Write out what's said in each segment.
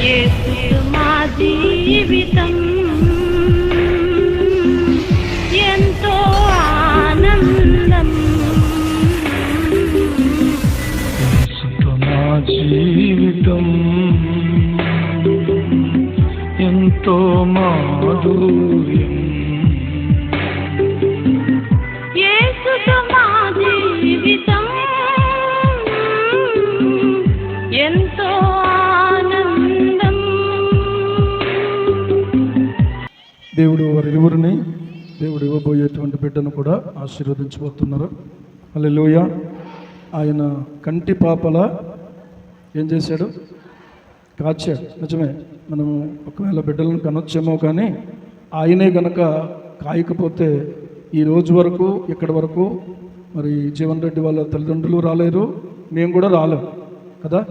యేసు మా జీవితం ఎంతో ఆనందం. యేసుతో మా జీవితం ఎంతో మాధుర్యం. యేసుతో మా జీవితం ఎంతో ఆనందం. దేవుడు వారిరువురిని దేవుడు ఇవ్వబోయేటువంటి బిడ్డను కూడా ఆశీర్వదించబోతున్నారు. హల్లెలూయా. ఆయన కంటి పాపల ఏం చేశాడు? కాచాడు. నిజమే, మనము ఒకవేళ బిడ్డలను కనొచ్చేమో కానీ ఆయనే గనక కాయకపోతే ఈ రోజు వరకు ఇక్కడి వరకు మరి జీవన్ రెడ్డి వాళ్ళ తల్లిదండ్రులు రాలేరు, మేము కూడా రాలేము కదా.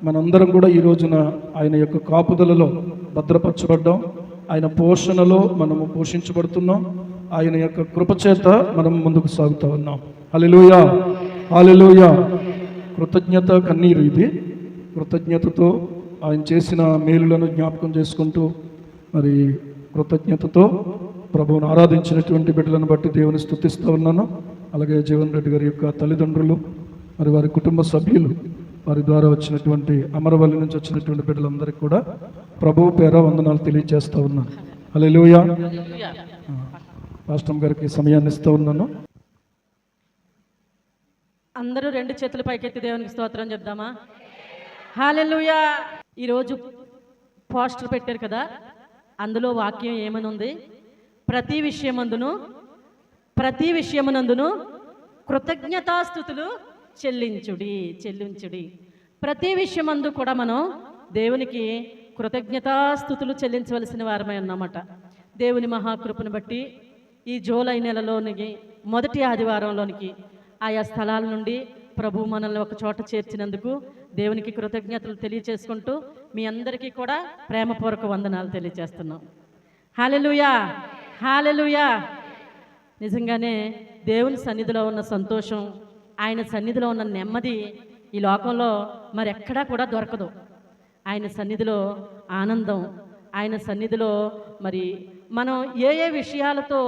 మనందరం కూడా ఈ రోజున ఆయన యొక్క కాపుదలలో భద్రపరచబడ్డాం. ఆయన పోషణలో మనము పోషించబడుతున్నాం. ఆయన యొక్క కృపచేత మనం ముందుకు సాగుతూ ఉన్నాం. హల్లెలూయా, హల్లెలూయా. కృతజ్ఞత కన్నీరు ఇది. కృతజ్ఞతతో ఆయన చేసిన మేలులను జ్ఞాపకం చేసుకుంటూ మరి కృతజ్ఞతతో ప్రభువును ఆరాధించినటువంటి బిడ్డలను బట్టి దేవుని స్తుతిస్తూ ఉన్నాను. అలాగే జీవన్ రెడ్డి గారి యొక్క తల్లిదండ్రులు మరి వారి కుటుంబ సభ్యులు వారి ద్వారా వచ్చినటువంటి అమరవల్లి నుంచి వచ్చినటువంటి బిడ్డలందరికీ కూడా ప్రభువు పేర వందనాలు తెలియజేస్తూ ఉన్నాను. హల్లెలూయా. పాస్టర్ గారికి సమయాన్ని ఇస్తూ ఉన్నాను. అందరూ రెండు చేతులు పైకెత్తి దేవునికి స్తోత్రం చెప్దామా? హల్లెలూయా. ఈరోజు పోస్టర్ పెట్టారు కదా, అందులో వాక్యం ఏమని ఉంది? ప్రతి విషయమునందును కృతజ్ఞతాస్తుతులు చెల్లించుడి. ప్రతి విషయమందు కూడా మనం దేవునికి కృతజ్ఞతాస్తుతులు చెల్లించవలసిన వారమై ఉన్నమాట. దేవుని మహాకృపను బట్టి ఈ జూలై నెలలోనికి మొదటి ఆదివారంలోనికి ఆయా స్థలాల నుండి ప్రభు మనల్ని ఒక చోట చేర్చినందుకు దేవునికి కృతజ్ఞతలు తెలియచేసుకుంటూ మీ అందరికీ కూడా ప్రేమపూర్వక వందనాలు తెలియజేస్తున్నాం. హల్లెలూయా, హల్లెలూయా. నిజంగానే దేవుని సన్నిధిలో ఉన్న సంతోషం, ఆయన సన్నిధిలో ఉన్న నెమ్మది ఈ లోకంలో మరి ఎక్కడా కూడా దొరకదు. ఆయన సన్నిధిలో ఆనందం, ఆయన సన్నిధిలో మరి మనం ఏ విషయాలతో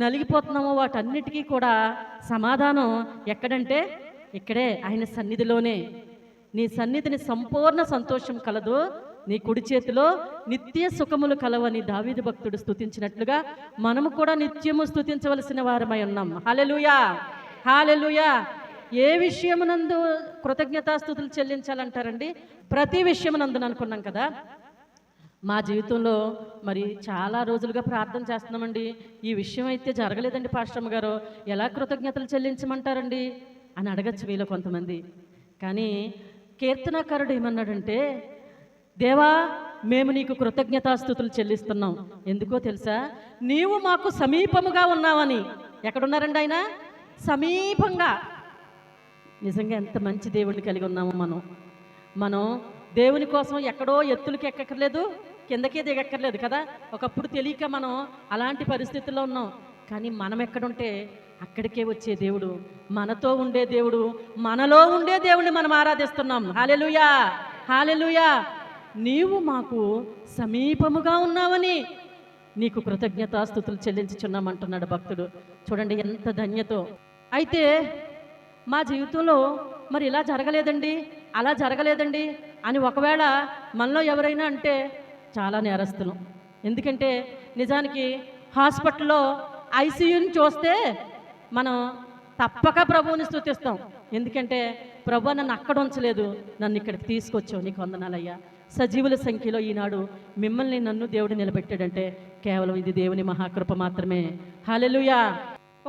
నలిగిపోతున్నామో వాటన్నిటికీ కూడా సమాధానం ఎక్కడంటే ఇక్కడే, ఆయన సన్నిధిలోనే. నీ సన్నిధిని సంపూర్ణ సంతోషం కలదు, నీ కుడి చేతిలో నిత్య సుఖములు కలవని దావీదు భక్తుడు స్తుతించినట్లుగా మనము కూడా నిత్యము స్తుతించవలసిన వారమై ఉన్నాం. హల్లెలూయా, హల్లెలూయా. ఏ విషయమునందు కృతజ్ఞతాస్తుతులు చెల్లించాలంటారండి? ప్రతి విషయమునందు అనుకున్నాం కదా. మా జీవితంలో మరి చాలా రోజులుగా ప్రార్థన చేస్తున్నామండి, ఈ విషయం అయితే జరగలేదండి పాస్టమ్మ గారు, ఎలా కృతజ్ఞతలు చెల్లించమంటారండి అని అడగచ్చు వీళ్ళు కొంతమంది. కానీ కీర్తనాకారుడు ఏమన్నాడంటే, దేవా మేము నీకు కృతజ్ఞతాస్తుతులు చెల్లిస్తున్నాం. ఎందుకో తెలుసా? నీవు మాకు సమీపముగా ఉన్నావని. ఎక్కడున్నారండి ఆయన? సమీపంగా. నిజంగా ఎంత మంచి దేవుడిని కలిగి ఉన్నామో మనం దేవుని కోసం ఎక్కడో ఎత్తులకి ఎక్కర్లేదు, కిందకే దిగక్కర్లేదు కదా. ఒకప్పుడు తెలియక మనం అలాంటి పరిస్థితుల్లో ఉన్నాం. కానీ మనం ఎక్కడుంటే అక్కడికే వచ్చే దేవుడు, మనతో ఉండే దేవుడు, మనలో ఉండే దేవుడిని మనం ఆరాధిస్తున్నాం. హల్లెలూయా, హల్లెలూయా. నీవు మాకు సమీపముగా ఉన్నావని నీకు కృతజ్ఞతాస్తుతులు చెల్లించుచున్నామంటున్నాడు భక్తుడు. చూడండి ఎంత ధన్యతో. అయితే మా జీవితంలో మరి ఇలా జరగలేదండి, అలా జరగలేదండి అని ఒకవేళ మనలో ఎవరైనా అంటే చాలా నేరస్తులు. ఎందుకంటే నిజానికి హాస్పిటల్లో ఐసీయూని చూస్తే మనం తప్పక ప్రభువుని స్తుతిస్తాం. ఎందుకంటే ప్రభు నన్ను అక్కడ ఉంచలేదు, నన్ను ఇక్కడికి తీసుకొచ్చావు, నీకు వందనాలయ్యా. సజీవుల సంఖ్యలో ఈనాడు మిమ్మల్ని నన్ను దేవుడు నిలబెట్టాడంటే కేవలం ఇది దేవుని మహాకృప మాత్రమే. హల్లెలూయా.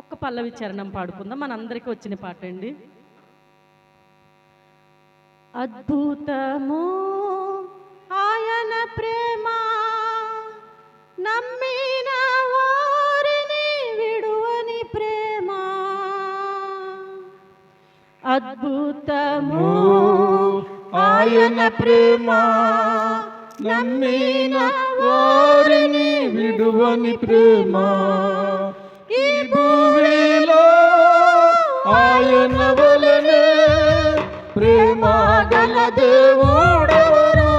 ఒక్క పల్లవి చరణం పాడుకుందాం, మనందరికీ వచ్చిన పాట అండి. అద్భుతము ఆయన ప్రేమ, నమ్మిన వారిని విడువని ప్రేమ. అద్భుతము ఆయన ప్రేమ, నమ్మిన వారిని విడువని ప్రేమ. ఈ భూమిలో ఆయన వలనే ప్రేమ గల దేవుడెవరు?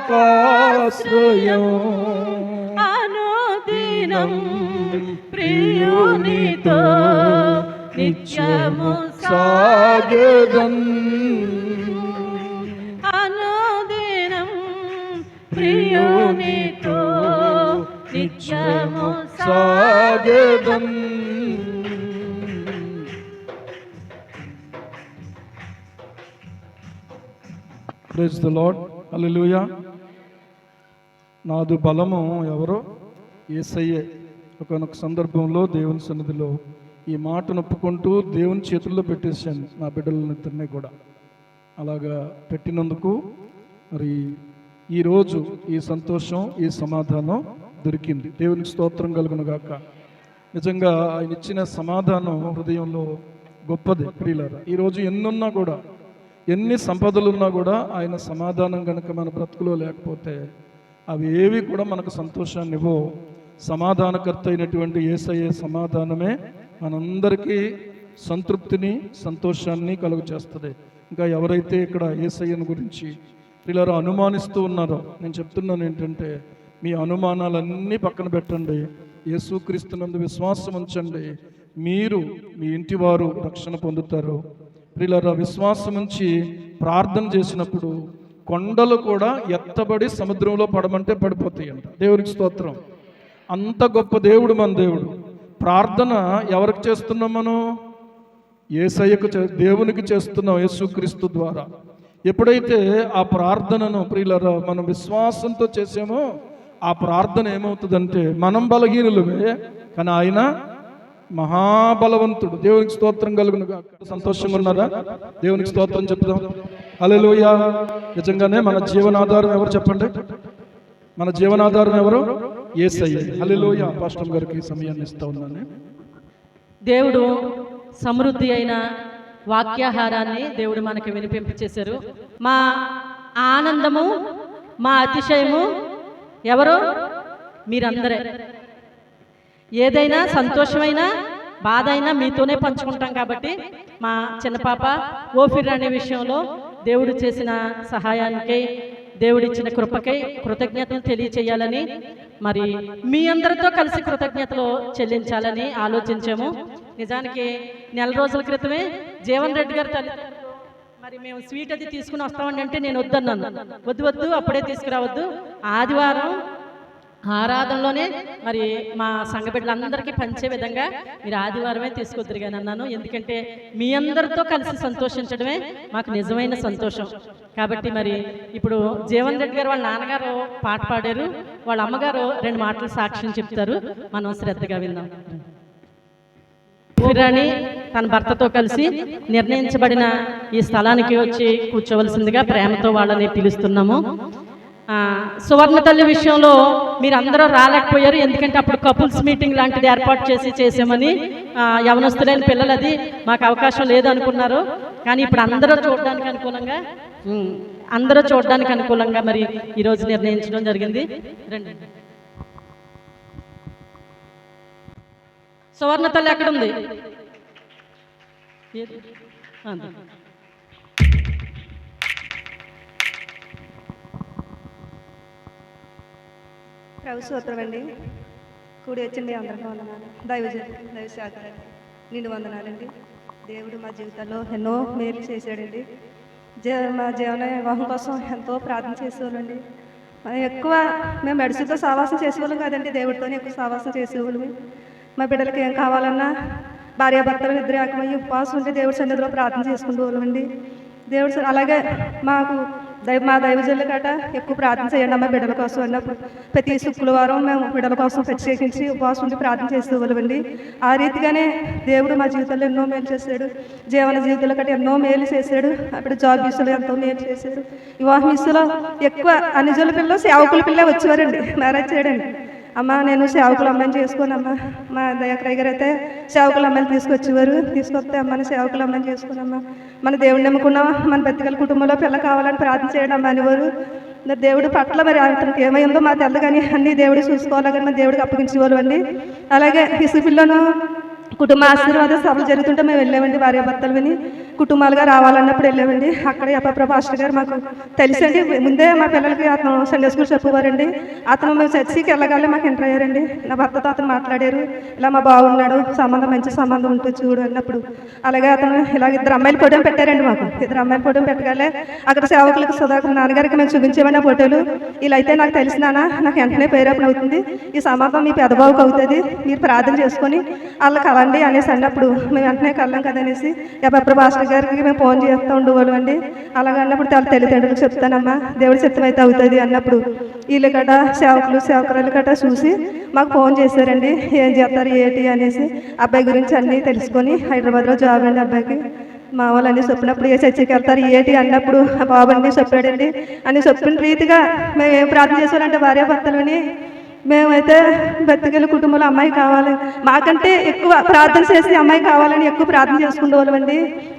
నాకాశ్రయం అనుదినం ప్రియునితో నిత్యము సాగదన్ అనుదినం ప్రియునితో నిత్యము సాగదన్. Praise the Lord. హల్లెలూయా. నాదు బలము ఎవరో యేసయ్యే. ఒకానొక సందర్భంలో దేవుని సన్నిధిలో ఈ మాటను ఒప్పుకుంటూ దేవుని చేతుల్లో పెట్టేశాను నా బిడ్డలనిద్దరినీ కూడా. అలాగా పెట్టినందుకు మరి ఈరోజు ఈ సంతోషం, ఈ సమాధానం దొరికింది. దేవునికి స్తోత్రం కలుగును గాక. నిజంగా ఆయన ఇచ్చిన సమాధానం హృదయంలో గొప్పది ప్రియులారా. ఈరోజు ఎన్నున్నా కూడా, ఎన్ని సంపదలున్నా కూడా ఆయన సమాధానం కనుక మన బ్రతుకులో లేకపోతే అవి ఏవి కూడా మనకు సంతోషాన్ని ఇవ్వవు. సమాధానకర్త అయినటువంటి యేసయ్య సమాధానమే మనందరికీ సంతృప్తిని, సంతోషాన్ని కలుగు చేస్తుంది. ఇంకా ఎవరైతే ఇక్కడ యేసయ్యను గురించి పిల్లలు అనుమానిస్తూ ఉన్నారో నేను చెప్తున్నాను ఏంటంటే, మీ అనుమానాలన్నీ పక్కన పెట్టండి, యేసుక్రీస్తునందు విశ్వాసం ఉంచండి. మీరు, మీ ఇంటి వారు రక్షణ పొందుతారు. ప్రియులారా, విశ్వాసం ఉంచి ప్రార్థన చేసినప్పుడు కొండలు కూడా ఎత్తబడి సముద్రంలో పడమంటే పడిపోతాయి అంట. దేవునికి స్తోత్రం. అంత గొప్ప దేవుడు మన దేవుడు. ప్రార్థన ఎవరికి చేస్తున్నాం? మనం యేసయ్యకు, దేవునికి చేస్తున్నాం యేసుక్రీస్తు ద్వారా. ఎప్పుడైతే ఆ ప్రార్థనను ప్రియులారా మనం విశ్వాసంతో చేసామో ఆ ప్రార్థన ఏమవుతుందంటే, మనం బలహీనులమే కానీ ఆయన మహాబలవంతుడు. దేవునికి స్తోత్రం కలుగునుగా. సంతోషంగా ఉన్నారా? దేవునికి స్తోత్రం చెప్తాం. హల్లెలూయా. నిజంగానే మన జీవనాధారం ఎవరు చెప్పండి? మన జీవనాధారం ఎవరు? యేసయ్య. హల్లెలూయా. పాస్టర్ గారికి సమయాన్ని ఇస్తా ఉన్నాను. దేవుడు సమృద్ధి అయిన వాక్యాహారాన్ని దేవుడు మనకి వినిపింప చేశారు. మా ఆనందము, మా అతిశయము ఎవరు? మీరందరే. ఏదైనా సంతోషమైనా బాధ అయినా మీతోనే పంచుకుంటాం. కాబట్టి మా చిన్న పాప ఓఫిర్ అనే విషయంలో దేవుడు చేసిన సహాయానికై, దేవుడిచ్చిన కృపకై కృతజ్ఞతలు తెలియచేయాలని, మరి మీ అందరితో కలిసి కృతజ్ఞతలు చెల్లించాలని ఆలోచించాము. నిజానికి నెల రోజుల క్రితమే జీవన్ రెడ్డి గారి తల్లిదండ్రులు మరి మేము స్వీట్ అది తీసుకుని వస్తామండి అంటే నేను వద్దన్నాను. వద్దు అప్పుడే తీసుకురావద్దు, ఆదివారం ఆరాధనలోనే మరి మా సంఘ బిడ్డలందరికీ పంచే విధంగా మీరు ఆదివారమే తీసుకొద్దురుగాని అన్నాను. ఎందుకంటే మీ అందరితో కలిసి సంతోషించడమే మాకు నిజమైన సంతోషం. కాబట్టి మరి ఇప్పుడు జీవన్ రెడ్డి గారు వాళ్ళ నాన్నగారు పాట పాడారు, వాళ్ళ అమ్మగారు 2 మాటలు సాక్ష్యం చెప్తారు. మనం శ్రద్ధగా విందాం. ఊరాణి తన భర్తతో కలిసి నిర్ణయించబడిన ఈ స్థలానికి వచ్చి కూర్చోవలసిందిగా ప్రేమతో వాళ్ళని పిలుస్తున్నాము. సువర్ణ తల్లి విషయంలో మీరు అందరూ రాలేకపోయారు, ఎందుకంటే అప్పుడు కపుల్స్ మీటింగ్ లాంటిది ఏర్పాటు చేసామని. యవనస్తులైన పిల్లలు అది మాకు అవకాశం లేదనుకున్నారు. కానీ ఇప్పుడు అందరూ చూడడానికి అనుకూలంగా మరి ఈరోజు నిర్ణయించడం జరిగింది. రండి. సువర్ణ తల్లి ఎక్కడుంది? ప్రభు స్తోత్రం అండి. కూడి వచ్చింది అందరికీ వందనాలు. దైవ శాఖలండి నిండు వందనాలండి. దేవుడు మా జీవితంలో ఎన్నో మేలు చేశాడండి. మా జీవన వివాహం కోసం ఎంతో ప్రార్థన చేసేవాళ్ళండి. ఎక్కువ మేము మెడిసిన్తో సావాసం చేసేవాళ్ళం కాదండి, దేవుడితోనే ఎక్కువ సావాసం చేసేవాళ్ళం. మా బిడ్డలకి ఏం కావాలన్నా భార్యాభర్తలు ఇద్దరు ఏకమయ్యి ఉపవాసం ఉంటే దేవుడి సన్నిధిలో ప్రార్థన చేసుకునే వాళ్ళమండి. దేవుడు అలాగే మాకు మా దైవజనుల గట ఎక్కువ ప్రార్థన చేయండి అమ్మ బిడ్డల కోసం అన్నప్పుడు ప్రతి శుక్రవారం మేము బిడ్డల కోసం ప్రత్యేకించి ఉపవాసం ఉండి ప్రార్థన చేసేవాళ్ళమండి. ఆ రీతిగానే దేవుడు మా జీవితంలో ఎన్నో మేలు చేశాడు. జీవన జీవితంలో గట్రా ఎన్నో మేలు చేశాడు. అప్పుడు జాబ్ విషయంలో ఎంతో మేలు చేశాడు. వివాహం విషయంలో ఎక్కువ అనుజుల పిల్ల సేవకుల పిల్ల వచ్చేవారండి. మ్యారేజ్ చేయడండి. అమ్మ నేను సేవకుల అమ్మాయిని చేసుకోనమ్మా, మా దయాకరయ్య గారు అయితే సేవకుల అమ్మాయిని తీసుకొచ్చేవారు. తీసుకొస్తే అమ్మని సేవకుల అమ్మాయిని చేసుకోనమ్మా, మన దేవుడిని నమ్ముకున్నామా, మన బతికల కుటుంబంలో పిల్ల కావాలని ప్రార్థన చేయడం అమ్మ అనేవారు. దేవుడి పట్ల మరి అతనికి ఏమైందో మా తెల్ల కానీ అన్నీ దేవుడు చూసుకోవాలి కానీ మన దేవుడికి అప్పగించేవాళ్ళు అండి. అలాగే ఇసు పిల్లను కుటుంబ ఆశీర్వాద సభలు జరుగుతుంటే మేము వెళ్ళామండి భార్యాభర్తలు విని. కుటుంబాలుగా రావాలన్నప్పుడు వెళ్ళామండి. అక్కడ అప్పప్ర పాస్టర్ గారు మాకు తెలుసండి, ముందే మా పిల్లలకి అతను సండే స్కూల్ చెప్పేవారండి. అతను మేము చర్చికి వెళ్ళగానే మాకు ఎంటర్ అయ్యారండి. నా భర్తతో అతను మాట్లాడారు, ఇలా మా బాగున్నాడు, సంబంధం మంచి సంబంధం ఉంటుంది చూడు అన్నప్పుడు. అలాగే అతను ఇలాగ 2 అమ్మాయిలు ఫోటోలు పెట్టారండి మాకు. 2 అమ్మాయిలు ఫోటోలు పెట్టగానే అక్కడ సేవకులకు సుధాకర్ నాన్నగారికి మేము చూపించామని ఆ ఫోటోలు. ఇలా అయితే నాకు తెలిసినానా, నాకు వెంటనే పేరేపణ అవుతుంది, ఈ సంబంధం మీ పెద్దబాబుకి అవుతుంది, మీరు ప్రార్థన చేసుకొని వాళ్ళకి కలండి అనేసి అన్నప్పుడు మేము వెంటనే కళ్ళం కదనేసి అప్పప్ర పాస్టర్ గారికి మేము ఫోన్ చేస్తూ ఉండేవాళ్ళం అండి. అలాగ అన్నప్పుడు వాళ్ళ తల్లిదండ్రులకు చెప్తానమ్మా, దేవుడి చిత్తం అయితే అవుతుంది అన్నప్పుడు వీళ్ళు గట్రా సేవకురాలు గట్రా చూసి మాకు ఫోన్ చేశారండి. ఏం చేస్తారు ఏంటి అనేసి అబ్బాయి గురించి అన్నీ తెలుసుకొని హైదరాబాద్లో జాబ్ అండి అబ్బాయికి. మా వాళ్ళని చెప్పినప్పుడు ఏ చర్చికి వెళ్తారు ఏంటి అన్నప్పుడు బాబు అన్నీ చెప్పాడండి. అని చెప్పిన రీతిగా మేము ఏం ప్రార్థన చేసామంటే భార్యాభర్తలని మేమైతే బతికెళ్ళి కుటుంబంలో అమ్మాయి కావాలి, మాకంటే ఎక్కువ ప్రార్థన చేసి అమ్మాయి కావాలని ఎక్కువ ప్రార్థన చేసుకునే వాళ్ళమండి.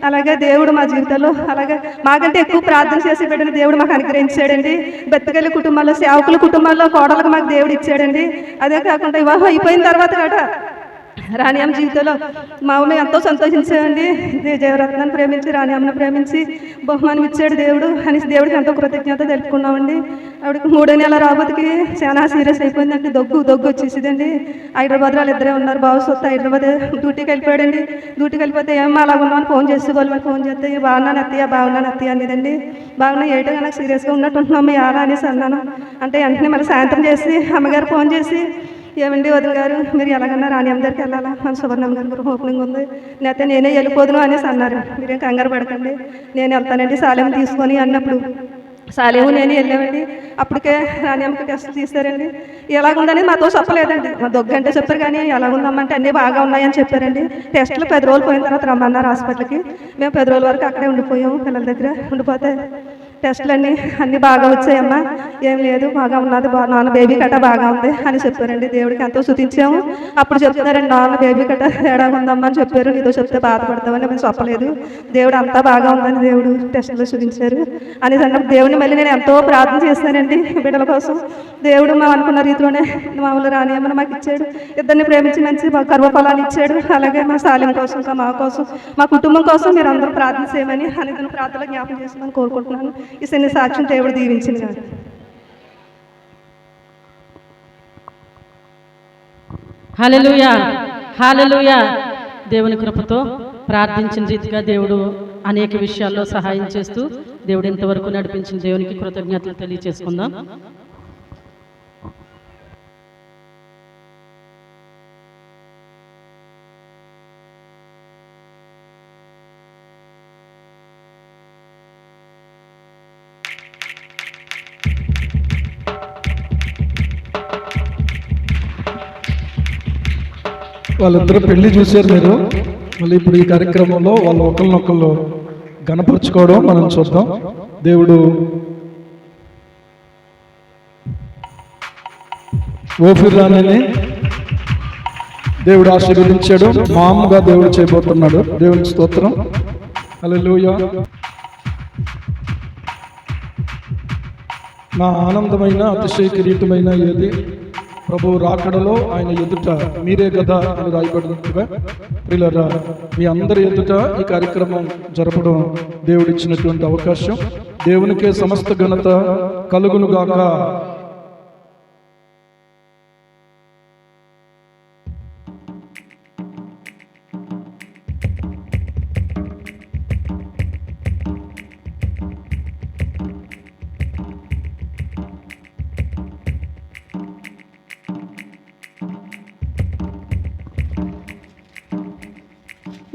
అలాగే దేవుడు మా జీవితంలో అలాగే మాకంటే ఎక్కువ ప్రార్థన చేసి బిడ్డను దేవుడు మాకు అనుగ్రహించాడండి. బతికెళ్ళి కుటుంబాల్లో సేవకుల కుటుంబాల్లో కోడలకు మాకు దేవుడు ఇచ్చాడండి. అదే కాకుండా వివాహం అయిపోయిన తర్వాత గట రాణియమ్మ జీవితంలో మా అమ్మ ఎంతో సంతోషించామండి. జయరత్నాన్ని ప్రేమించి రాణియమ్మను ప్రేమించి బహుమానం ఇచ్చాడు దేవుడు అని దేవుడికి ఎంతో కృతజ్ఞత తెలుపుకున్నామండి. ఆవిడకి 3వ నెల రాబోతుకి చాలా సీరియస్ అయిపోయిందండి, దగ్గు వచ్చేసిందండి. హైదరాబాద్లో వాళ్ళు ఇద్దరే ఉన్నారు. బాబు సొత్తు హైదరాబాద్ డ్యూటీకి వెళ్ళిపోయాడండి. డ్యూటీకి వెళ్ళిపోతే ఏమో అలాగ ఉన్నామని ఫోన్ చేసుకోవాలి, ఫోన్ చేస్తే బాగున్నాను అత్తయ్య అనేదండి. బాగున్నా ఏటో నాకు సీరియస్గా ఉన్నట్టు ఉంటున్నాము ఎలా అనేసి అన్నాను. అంటే వెంటనే మళ్ళీ సాయంత్రం చేసి అమ్మగారు ఫోన్ చేసి, ఏమండి వదిన గారు మీరు ఎలాగన్నా రాణియమ్మ దగ్గరికి వెళ్ళాలా, మన సువర్ణమ్మ గారు ఓపెనింగ్ ఉంది, లేకపోతే నేనే వెళ్ళిపోదును అనేసి అన్నారు. మీరేం కంగారు పడకండి, నేను వెళ్తానండి సాలెం తీసుకొని అన్నప్పుడు సాలేము నేను వెళ్ళామండి. అప్పటికే రాణియమ్మకి టెస్టులు తీశారండి. ఎలాగుందని మాతో చెప్పలేదండి, మా దగ్గు అంటే చెప్పారు కానీ ఎలాగుందమ్మంటే అన్నీ బాగా ఉన్నాయని చెప్పారండి. టెస్టులు 10 రోజులు పోయిన తర్వాత రమ్మన్నారు హాస్పిటల్కి. మేము 10 రోజుల వరకు అక్కడే ఉండిపోయాము, పిల్లల దగ్గర ఉండిపోతే టెస్టులు అన్నీ బాగా వచ్చాయమ్మా, ఏం లేదు బాగా ఉన్నది, నాన్న బేబీ కట్ట బాగా ఉంది అని చెప్పారండి. దేవుడికి ఎంతో స్తుతించాము. అప్పుడు చెప్తున్నారండి, నాన్న బేబీ కట్ట తేడా ఉందమ్మా అని చెప్పారు. నీతో చెప్తే బాధపడతామని మేము చెప్పలేదు, దేవుడు అంతా బాగా ఉందని దేవుడు టెస్టులు చూపించారు అని అన్నప్పుడు దేవుడిని మళ్ళీ నేను ఎంతో ప్రార్థన చేస్తానండి బిడ్డల కోసం. దేవుడు మా అనుకున్న రీతిలోనే మామూలు రాణియమ్మని మాకు ఇచ్చాడు. ఇద్దరిని ప్రేమించి మంచి గర్వఫలాన్ని ఇచ్చాడు. అలాగే మా సాల్యం కోసం, మా కోసం, మా కుటుంబం కోసం మీరు అందరూ ప్రార్థన చేయమని అని ప్రార్థనలో జ్ఞాపకం చేసుకోమని కోరుకుంటున్నాను. ఈ చిన్న సాక్ష్యం దేవుడు దీవించింది కాదు. హల్లెలూయా, హల్లెలూయా. దేవుని కృపతో ప్రార్థించిన రీతిగా దేవుడు అనేక విషయాల్లో సహాయం చేస్తూ దేవుడు ఇంతవరకు నడిపించిన దేవునికి కృతజ్ఞతలు తెలియజేసుకుందాం. వాళ్ళిద్దరూ పెళ్లి చూశారు మీరు. మళ్ళీ ఇప్పుడు ఈ కార్యక్రమంలో వాళ్ళు ఒకరినొకళ్ళు గణపరుచుకోవడం మనం చూద్దాం. దేవుడు ఓఫీర్ రాణిని దేవుడు ఆశీర్వదించాడు, మామూలుగా దేవుడు చేయబోతున్నాడు. దేవునికి స్తోత్రం, హల్లెలూయా. నా ఆనందమైన అతిశయ కిరీటమైన ఏది ప్రభు రాకడలో ఆయన ఎదుట మీరే కదా అని రాయబడినట్టుగా ప్రియులారా మీ అందరి ఎదుట ఈ కార్యక్రమం జరపడం దేవుడిచ్చినటువంటి అవకాశం. దేవునికే సమస్త ఘనత కలుగునుగాక.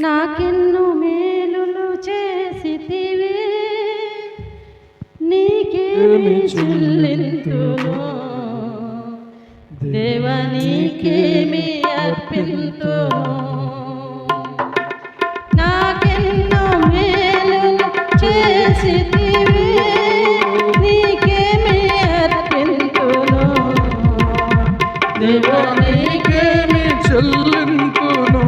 నాకెన్నో మేలులు చేసితివి, నీకేమి చెల్లింతును, దేవా నీకేమి అర్పింతును. నాకెన్నో మేలులు చేసితివి, నీకేమి అర్పింతును, దేవా నీకేమి చెల్లింపును.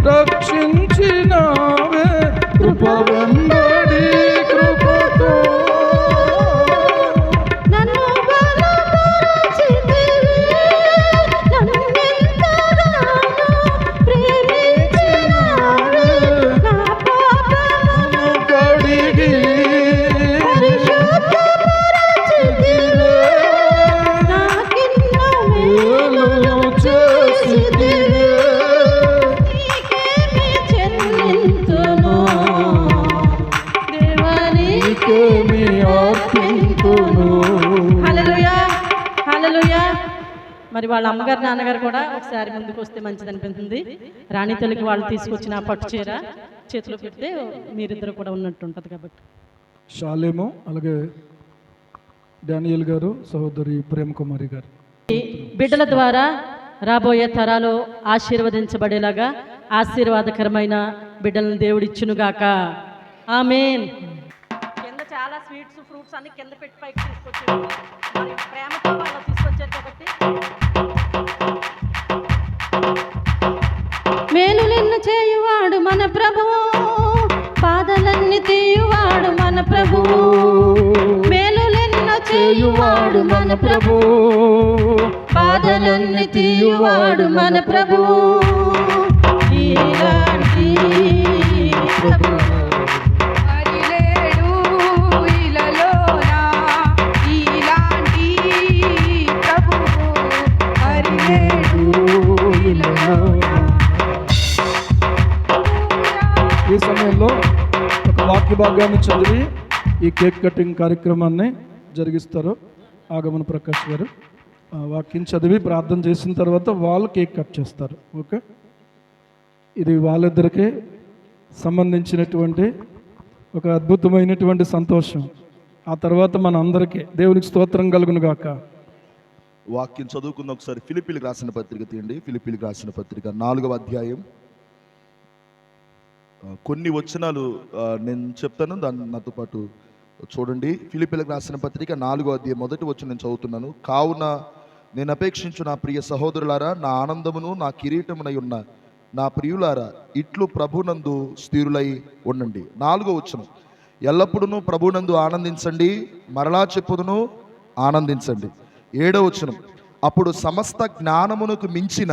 రక్షించినావే కృప వెంబడి కృపతో, నన్ను బలపరచితివి, నన్నెంతగానో ప్రేమించితివి, వాళ్ళ అమ్మగారు నాన్నగారు కూడా ఒకసారి ముందుకు వస్తే మంచిది అనిపిస్తుంది. రాణి తల్లికి వాళ్ళు తీసుకొచ్చిన ఆ పట్టు చీర చేతిలో పెడితే మీరిద్దరు కూడా ఉన్నట్టు ఉంటుంది. కాబట్టి షాలేము, అలాగే డానియల్ గారు, సహోదరి ప్రేమ కుమారి గారు బిడ్డల ద్వారా రాబోయే తరాలు ఆశీర్వదించబడేలాగా ఆశీర్వాదకరమైన బిడ్డలను దేవుడిచ్చునుగాక. ఆమేన్. కింద చాలా స్వీట్స్ ఫ్రూట్స్ అన్ని కింద పెట్టి పైకి తీసుకొచ్చారు. మరి ప్రేమతో వాళ్ళు తీసుకొచ్చారు కాబట్టి మేలులెన్ను చేయువాడు మన ప్రభువు, బాధలన్నీ తీయువాడు మన ప్రభువు. మేలులెన్ను చేయువాడు మన ప్రభువు, బాధలన్నీ తీయువాడు మన ప్రభువు. ఇలాంటి ప్రభువు మరి లేడు ఇలలోన, ఇలాంటి ప్రభువు మరి లేడు ఇలలోన. ఈ సమయంలో ఒక వాక్య భాగాన్ని చదివి ఈ కేక్ కటింగ్ కార్యక్రమాన్ని జరిగిస్తారు ఆగమన ప్రకాష్ గారు. ఆ వాక్యం చదివి ప్రార్థన చేసిన తర్వాత వాళ్ళు కేక్ కట్ చేస్తారు. ఓకే, ఇది వాళ్ళిద్దరికీ సంబంధించినటువంటి ఒక అద్భుతమైనటువంటి సంతోషం. ఆ తర్వాత మన అందరికీ దేవునికి స్తోత్రం కలుగును గాక. వాక్యం చదువుకున్న ఒకసారి ఫిలిప్పీలకు రాసిన పత్రిక తీయండి. ఫిలిప్పీలకు రాసిన పత్రిక 4వ అధ్యాయం. కొన్ని వచనాలు నేను చెప్తాను, దాన్ని నాతో పాటు చూడండి. ఫిలిప్పీలకు రాసిన పత్రిక 4వ అధ్యాయం 1వ వచనం నేను చదువుతున్నాను. కావున నేను అపేక్షించు నా ప్రియ సహోదరులారా, నా ఆనందమును నా కిరీటమునై ఉన్న నా ప్రియులారా, ఇట్లు ప్రభునందు స్థిరులై ఉండండి. 4వ వచనం, ఎల్లప్పుడూ ప్రభునందు ఆనందించండి, మరలా చెప్పుదును ఆనందించండి. 7వ వచనం, అప్పుడు సమస్త జ్ఞానమునకు మించిన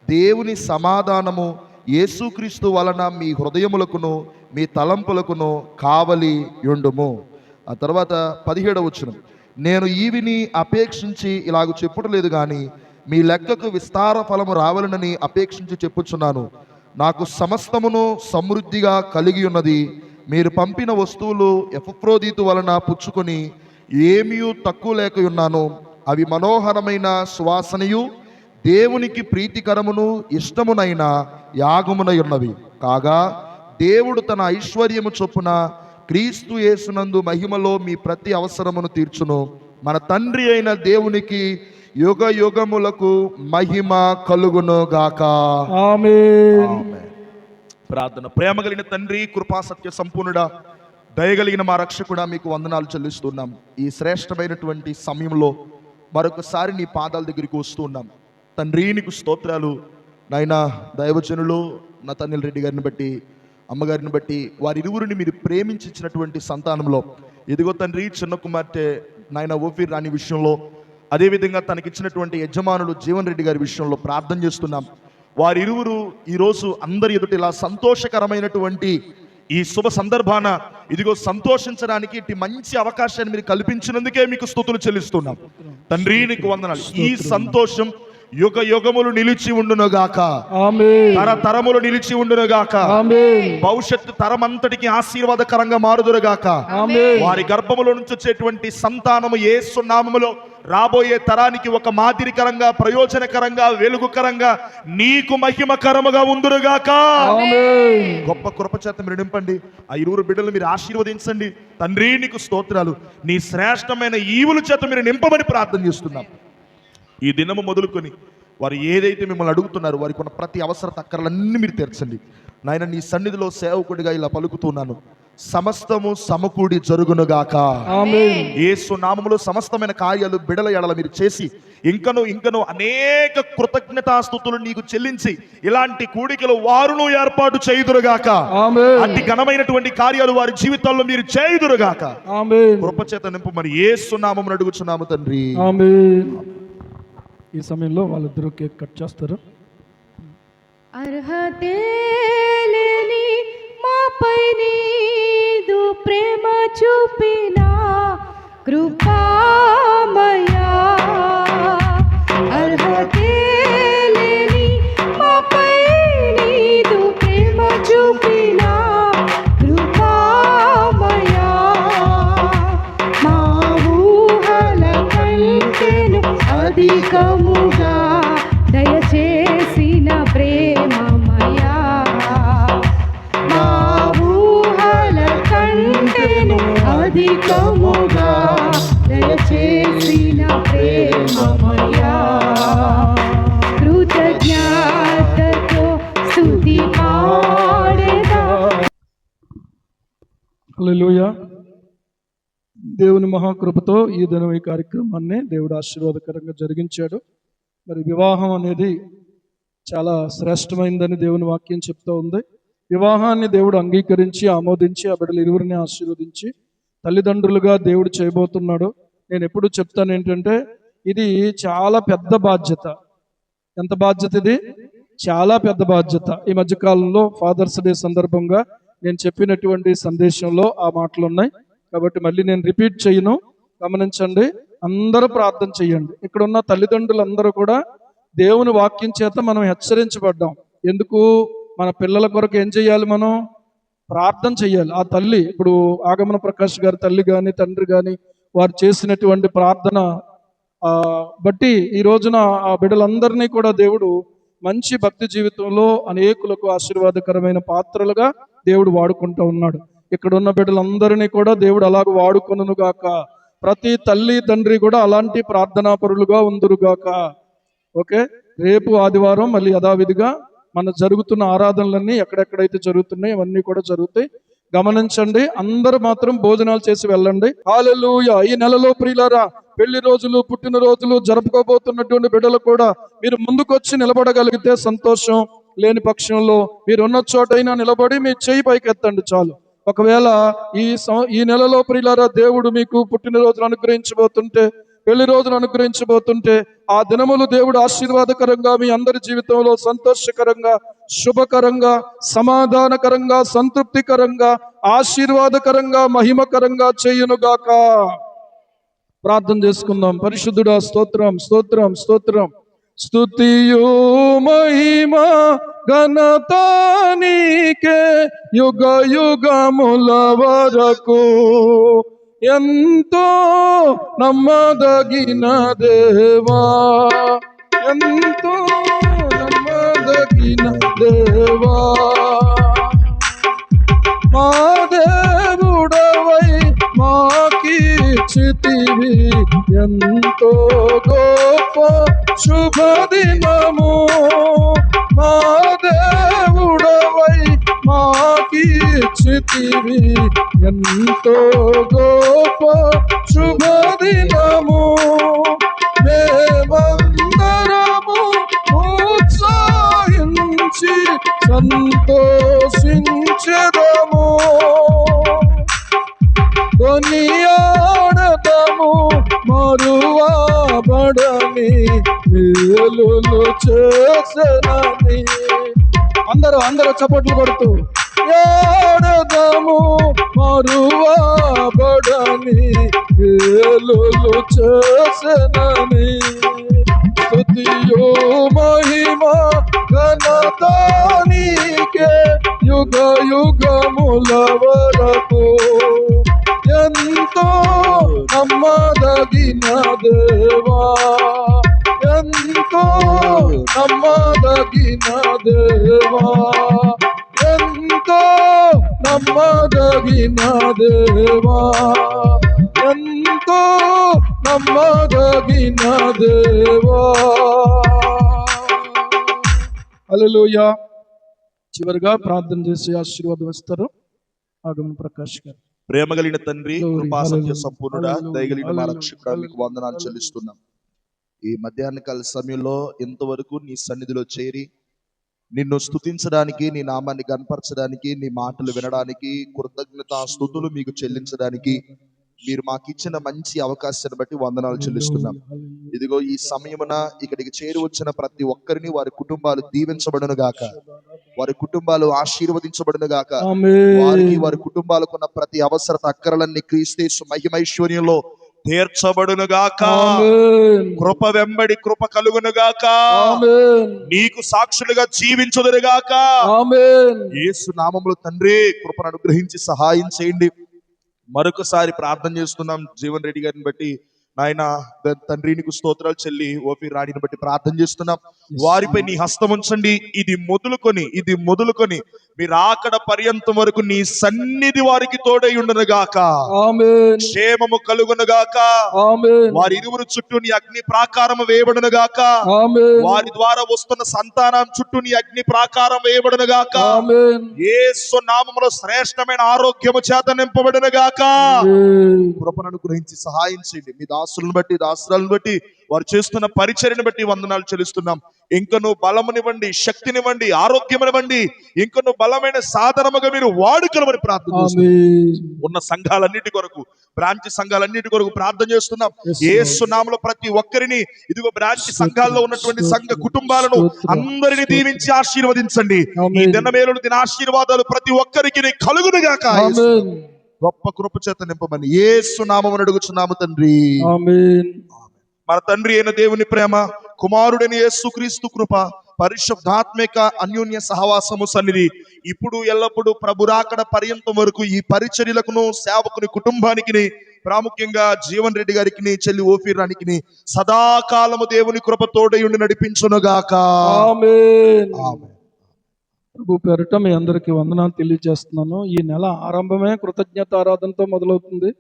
దేవుని సమాధానము యేసుక్రీస్తు వలన మీ హృదయములకును మీ తలంపులకును కావలి యుండుము. ఆ తర్వాత 17వ వచనం, నేను ఈవిని అపేక్షించి ఇలాగ చెప్పుట లేదు కానీ మీ లెక్కకు విస్తార ఫలము రావాలనని అపేక్షించి చెప్పుచున్నాను. నాకు సమస్తమును సమృద్ధిగా కలిగి ఉన్నది. మీరు పంపిన వస్తువులు ఎపఫ్రోదీతు వలన పుచ్చుకొని ఏమీ తక్కువ లేక ఉన్నాను. అవి మనోహరమైన సువాసనయు దేవునికి ప్రీతికరమును ఇష్టమునైన యాగమునై ఉన్నవి. కాగా దేవుడు తన ఐశ్వర్యము చొప్పున క్రీస్తు యేసునందు మహిమలో మీ ప్రతి అవసరమును తీర్చును. మన తండ్రి అయిన దేవునికి యుగ యుగములకు మహిమ కలుగును గాక. ఆమేన్. ప్రార్థన. ప్రేమ కలిగిన తండ్రి, కృపా సత్య సంపూర్ణుడా, దయగలిగిన మా రక్షకుడా, మీకు వందనాలు చెల్లిస్తున్నాం. ఈ శ్రేష్టమైనటువంటి సమయంలో మరొకసారి నీ పాదాల దగ్గరికి వస్తున్నాం తండ్రి. నీకు స్తోత్రాలు నాయనా. దైవజనులు నతనీల్ రెడ్డి గారిని బట్టి, అమ్మగారిని బట్టి, వారిరువురిని మీరు ప్రేమించినటువంటి సంతానంలో ఇదిగో తండ్రి, చిన్న కుమార్తె నాయన ఓఫీర్ రాణి విషయంలో, అదేవిధంగా తనకిచ్చినటువంటి యజమానులు జీవన్ రెడ్డి గారి విషయంలో ప్రార్థన చేస్తున్నాం. వారిరువురు ఈరోజు అందరి ఎదుట ఇలా సంతోషకరమైనటువంటి ఈ శుభ సందర్భాన ఇదిగో సంతోషించడానికి ఇటు మంచి అవకాశాన్ని మీరు కల్పించినందుకే మీకు స్తుతులు చెల్లిస్తున్నాం తండ్రి. నీకు వందనాలు. ఈ సంతోషం యుగ యుగములు నిలిచి ఉండునుగాక. ఆమేన్. తరతరములు నిలిచి ఉండునుగాక. ఆమేన్. భవిష్యత్తు తరమంతటికి ఆశీర్వాదకరంగా మారుదురుగాక. ఆమేన్. వారి గర్భములో నుంచి వచ్చేటువంటి సంతానము యేసు నామములో రాబోయే తరానికి ఒక మాదిరికరంగా, ప్రయోజనకరంగా, వెలుగుకరంగా, నీకు మహిమకరముగా ఉందురుగాక. ఆమేన్. గొప్ప కృప చేత మీరు నింపండి. ఆ ఇరువురు బిడ్డలు మీరు ఆశీర్వదించండి తండ్రి. నీకు స్తోత్రాలు. నీ శ్రేష్టమైన ఈవుల చేత మీరు నింపమని ప్రార్థన చేస్తున్నాం. ఈ దినము మొదలుకొని వారు ఏదైతే మిమ్మల్ని అడుగుతున్నారు, వారికి ఉన్న ప్రతి అవసర తక్కరలన్నీ మీరు తీర్చండి నాయన. నీ సన్నిధిలో సేవకుడిగా ఇలా పలుకుతున్నాను, సమస్తము సమకూడి జరుగునుగాక. ఆమేన్. యేసు నామములో సమస్తమైన కార్యాలు బిడల ఎడల మీరు చేసి ఇంకను అనేక కృతజ్ఞతాస్తుతులు నీకు చెల్లించి ఇలాంటి కూడికలు వారును ఏర్పాటు చేయుదురుగాక. ఆమేన్. అట్టి ఘనమైనటువంటి కార్యాలు వారి జీవితాల్లో మీరు చేయుదురుగాక. ఆమేన్. కృపచేత నింపు. మరి యేసు నామమును అడుగుచున్నాము తండ్రి. ఆమేన్. ఈ సమయంలో వాళ్ళిద్దరూ కేక్ కట్ చేస్తారు. అర్హతే లేని మాపై నీదు ప్రేమ చూపిన కృపామయా. అర్హతే లేని మాపై నీదు ప్రేమ చూపిన కృపామయా. మా ఊహల కంటెను అధికముగా పాడేదా. హల్లెలూయా. దేవుని మహాకృపతో ఈ దినం ఈ కార్యక్రమాన్ని దేవుడు ఆశీర్వాదకరంగా జరిగించాడు. మరి వివాహం అనేది చాలా శ్రేష్టమైందని దేవుని వాక్యం చెప్తూ ఉంది. వివాహాన్ని దేవుడు అంగీకరించి ఆమోదించి ఆ బిడ్డలు ఇరువురిని ఆశీర్వదించి తల్లిదండ్రులుగా దేవుడు చేయబోతున్నాడు. నేను ఎప్పుడు చెప్తాను ఏంటంటే, ఇది చాలా పెద్ద బాధ్యత. ఎంత బాధ్యత ఇది? చాలా పెద్ద బాధ్యత. ఈ మధ్యకాలంలో ఫాదర్స్ డే సందర్భంగా నేను చెప్పినటువంటి సందేశంలో ఆ మాటలు ఉన్నాయి కాబట్టి మళ్ళీ నేను రిపీట్ చేయను. గమనించండి, అందరూ ప్రార్థన చేయండి. ఇక్కడ ఉన్న తల్లిదండ్రులందరూ కూడా దేవుని వాక్యం చేత మనం హెచ్చరించబడ్డాం. ఎందుకు? మన పిల్లల కొరకు ఏం చేయాలి? మనం ప్రార్థన చేయాలి. ఆ తల్లి, ఇప్పుడు ఆగమన ప్రకాష్ గారి తల్లి కానీ తండ్రి కానీ వారు చేసినటువంటి ప్రార్థన బట్టి ఈ రోజున ఆ బిడ్డలందరినీ కూడా దేవుడు మంచి భక్తి జీవితంలో అనేకులకు ఆశీర్వాదకరమైన పాత్రలుగా దేవుడు వాడుకుంటూ ఉన్నాడు. ఇక్కడ ఉన్న బిడ్డలందరినీ కూడా దేవుడు అలాగ వాడుకొనును గాక. ప్రతి తల్లి తండ్రి కూడా అలాంటి ప్రార్థనాపరులుగా ఉందురుగాక. ఓకే, రేపు ఆదివారం మళ్ళీ యథావిధిగా మన జరుగుతున్న ఆరాధనలన్నీ ఎక్కడెక్కడైతే జరుగుతున్నాయి అవన్నీ కూడా జరుగుతాయి. గమనించండి, అందరూ మాత్రం భోజనాలు చేసి వెళ్ళండి. హల్లెలూయా. ఈ నెలలో ప్రియులారా, పెళ్లి రోజులు పుట్టినరోజులు జరుపుకోబోతున్నటువంటి బిడ్డలు కూడా మీరు ముందుకొచ్చి నిలబడగలిగితే సంతోషం. లేని పక్షంలో మీరు ఉన్న చోటైనా నిలబడి మీ చేయి పైకి ఎత్తండి చాలు. ఒకవేళ ఈ నెలలో ప్రియులారా దేవుడు మీకు పుట్టినరోజులు అనుగ్రహించబోతుంటే, పెళ్లి రోజులు అనుగ్రహించబోతుంటే, ఆ దినములు దేవుడు ఆశీర్వాదకరంగా మీ అందరి జీవితంలో సంతోషకరంగా, శుభకరంగా, సమాధానకరంగా, సంతృప్తికరంగా, ఆశీర్వాదకరంగా, మహిమకరంగా చేయునుగాక. ప్రార్థన చేసుకుందాం. పరిశుద్ధుడా, స్తోత్రం స్తోత్రం స్తోత్రం. స్తుతియు మహిమ ఘనత నీకే యుగ యుగముల వరకు. ఎంతో నమ్మదగిన దేవా, ఎంతో నమ్మదగిన దేవా, మా దేవుడవై మాకిచ్చితివి ఎంతో గొప్ప శుభదినము. మా దేవుడవై మాకిచ్చితివి ఎంతో గొప్ప శుభదినము. మేమందరము ఉత్సాహించి సంతోషించెదము, కొనియాడదము మరువబడని మేలులు చేసెనని. అందరూ చప్పట్లు కొడుతూ ఆడదము మరువబడని మేలులు చేసెనని. స్తుతియు మహిమ ఘనత నీకే యుగ యుగముల వరకు. ఎంతో నమ్మదగిన దేవా, ఎంతో నమ్మదగిన దేవా, ఎంతో నమ్మదగిన దేవా, ఎంతో నమ్మదగిన దేవా. హల్లెలూయా. చివరిగా ప్రార్థన చేసి ఆశీర్వాదం ఇస్తారు ఆగమన ప్రకాష్ గారు. ప్రేమ కలిగిన తండ్రి, కృపా సత్య సంపూర్ణుడా, దయగలిగిన మా రక్షకుడా, మీకు వందనాలు చెల్లిస్తున్నాం. ఈ మధ్యాహ్న కాల సమయంలో ఇంతవరకు నీ సన్నిధిలో చేరి నిన్ను స్తుతించడానికి, నీ నామాన్ని కనపరచడానికి, నీ మాటలు వినడానికి, కృతజ్ఞత స్తుతులు మీకు చెల్లించడానికి మీరు మాకు ఇచ్చిన మంచి అవకాశాన్ని బట్టి వందనాలు చెల్లిస్తున్నాం. ఇదిగో ఈ సమయమున ఇక్కడికి చేరి వచ్చిన ప్రతి ఒక్కరిని వారి కుటుంబాలు దీవించబడును గాక, వారి కుటుంబాలు ఆశీర్వదించబడును గాక. వారికి వారి కుటుంబాలకున్న ప్రతి అవసరత అక్కరలన్నీ క్రీస్తు మహిమైశ్వర్యంలో తీర్చబడును గాక. కృప వెంబడి కృప కలుగును గాక. నీకు సాక్షులుగా జీవించుదురు గాక. యేసు నామములో తండ్రి కృపను అనుగ్రహించి సహాయం చేయండి. మరొకసారి ప్రార్థన చేస్తున్నాం జీవన్ రెడ్డి గారిని బట్టి. నాయన తండ్రి నీకు స్తోత్రాలు చెల్లి ఓఫీర్ రాణిని బట్టి ప్రార్థన చేస్తున్నాం. వారిపై నీ హస్తం ఉంచండి. ఇది మొదలుకొని మీరు ఆకడ పర్యంతం వరకు నీ సన్నిధి వారికి తోడై ఉండునుగాక. ఆమేన్. క్షేమము కలుగునుగాక. ఆమేన్. వారి ఇరువురు చుట్టూ నీ అగ్ని ప్రాకారం వేయబడునుగాక. ఆమేన్. వారి ద్వారా వస్తున్న సంతానం చుట్టూ నీ అగ్ని ప్రాకారం వేయబడునుగాక. ఆమేన్. యేసు నామములో శ్రేష్టమైన ఆరోగ్యము చేత నింపబడునుగాక. ఆమేన్. కృపను అనుగ్రహించి సహాయం చేయండి. మీ దాసులను బట్టి దాసురాలను బట్టి వారు చేస్తున్న పరిచర్యను బట్టి వందనాలు చెల్లిస్తున్నాం. ఇంకను బలమునివ్వండి, శక్తినివ్వండి, ఆరోగ్యమునివ్వండి. ఇంకను బలమైన సాధనముగా మీరు వాడుకలమని ప్రార్థన చేస్తున్నాం. ఆమేన్. ఉన్న సంఘాలన్నిటి కొరకు, బ్రాంచ్ సంఘాలన్నిటి కొరకు ప్రార్థన చేస్తున్నాం. యేసు నామములో ప్రతి ఒక్కరిని, ఇదిగో బ్రాంచ్ సంఘాల్లో ఉన్నటువంటి సంఘ కుటుంబాలను అందరిని దీవించి ఆశీర్వదించండి. ఈ దినమేలును దిన ఆశీర్వాదాలు ప్రతి ఒక్కరికి కలుగునుగాక. ఆమేన్. గొప్ప కృప చేత నింపమని యేసు నామమున అడుగుచున్నాము తండ్రి. ఆమేన్. మన తండ్రి అయిన దేవుని ప్రేమ, కుమారుడైన యేసుక్రీస్తు కృప, పరిశుద్ధాత్మిక అన్యోన్య సహవాసము సన్నిధి ఇప్పుడు ఎల్లప్పుడూ ప్రభు రాకడ పర్యంతం వరకు ఈ పరిచర్యలకును సేవకుని కుటుంబానికి, ప్రాముఖ్యంగా జీవన్ రెడ్డి గారికి, చెల్లి ఓఫీర్ రాణికి సదాకాలము దేవుని కృప తోడయుండి నడిపించునుగాక. ఆమేన్. ఆమేన్. ప్రభు పేరిట మీ అందరికీ వందనాలు తెలియజేస్తున్నాను. ఈ నెల ఆరంభమే కృతజ్ఞత ఆరాధనతో మొదలవుతుంది.